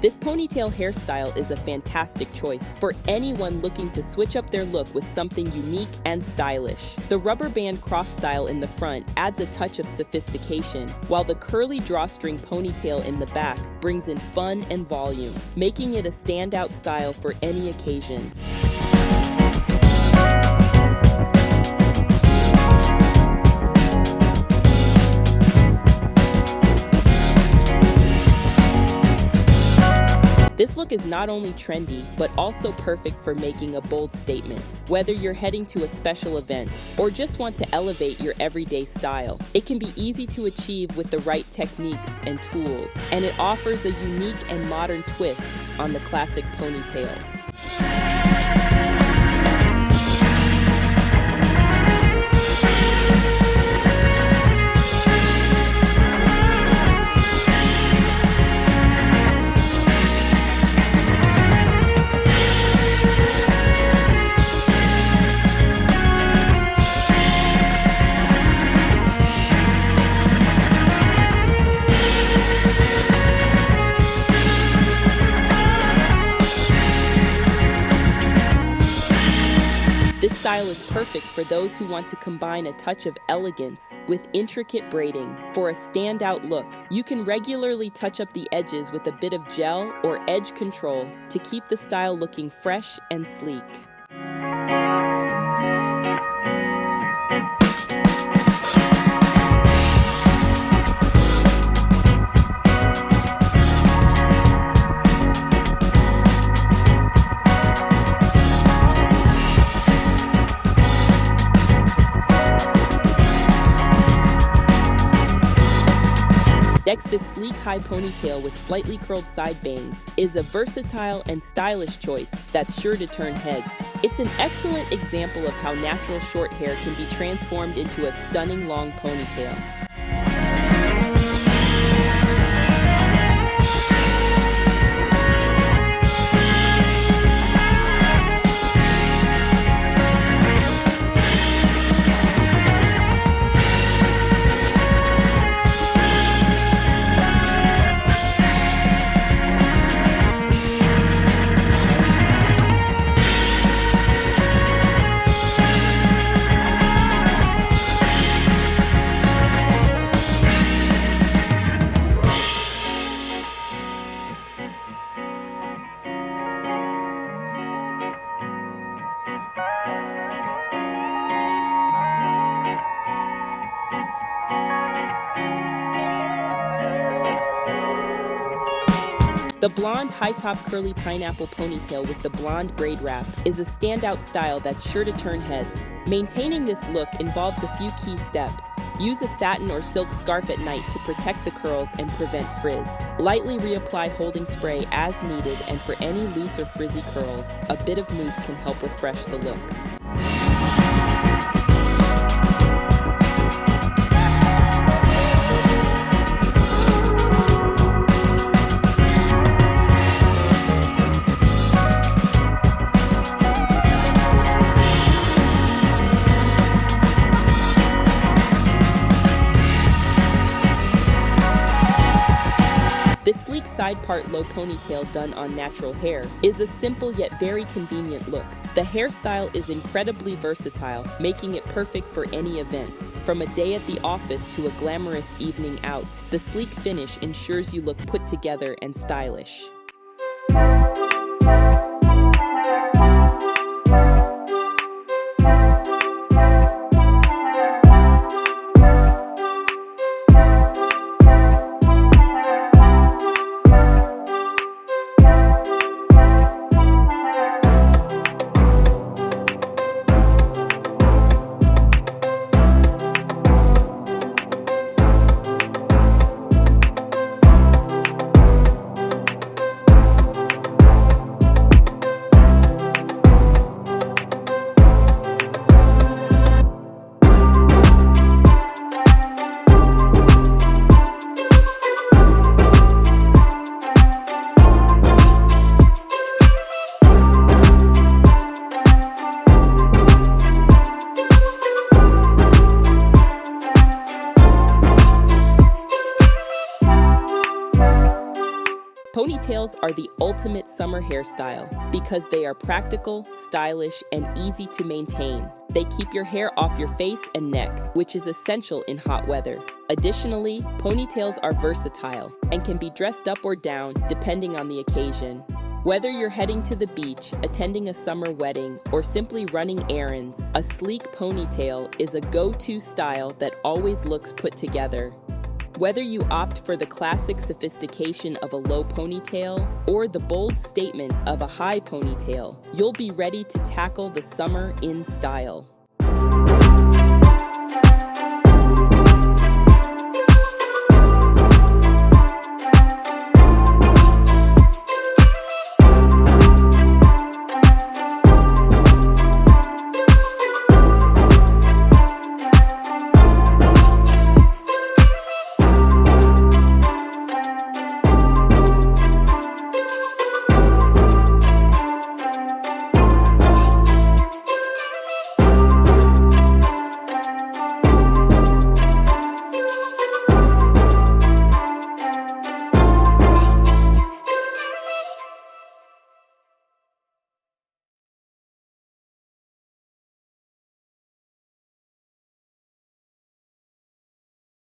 This ponytail hairstyle is a fantastic choice for anyone looking to switch up their look with something unique and stylish. The rubber band cross style in the front adds a touch of sophistication, while the curly drawstring ponytail in the back brings in fun and volume, making it a standout style for any occasion. This look is not only trendy, but also perfect for making a bold statement. Whether you're heading to a special event or just want to elevate your everyday style, it can be easy to achieve with the right techniques and tools, and it offers a unique and modern twist on the classic ponytail. This style is perfect for those who want to combine a touch of elegance with intricate braiding. For a standout look, you can regularly touch up the edges with a bit of gel or edge control to keep the style looking fresh and sleek. Next, this sleek high ponytail with slightly curled side bangs is a versatile and stylish choice that's sure to turn heads. It's an excellent example of how natural short hair can be transformed into a stunning long ponytail. The blonde high-top curly pineapple ponytail with the blonde braid wrap is a standout style that's sure to turn heads. Maintaining this look involves a few key steps. Use a satin or silk scarf at night to protect the curls and prevent frizz. Lightly reapply holding spray as needed, and for any loose or frizzy curls, a bit of mousse can help refresh the look. This sleek side part low ponytail done on natural hair is a simple yet very convenient look. The hairstyle is incredibly versatile, making it perfect for any event. From a day at the office to a glamorous evening out, the sleek finish ensures you look put together and stylish. Ponytails are the ultimate summer hairstyle because they are practical, stylish, and easy to maintain. They keep your hair off your face and neck, which is essential in hot weather. Additionally, ponytails are versatile and can be dressed up or down depending on the occasion. Whether you're heading to the beach, attending a summer wedding, or simply running errands, a sleek ponytail is a go-to style that always looks put together. Whether you opt for the classic sophistication of a low ponytail or the bold statement of a high ponytail, you'll be ready to tackle the summer in style.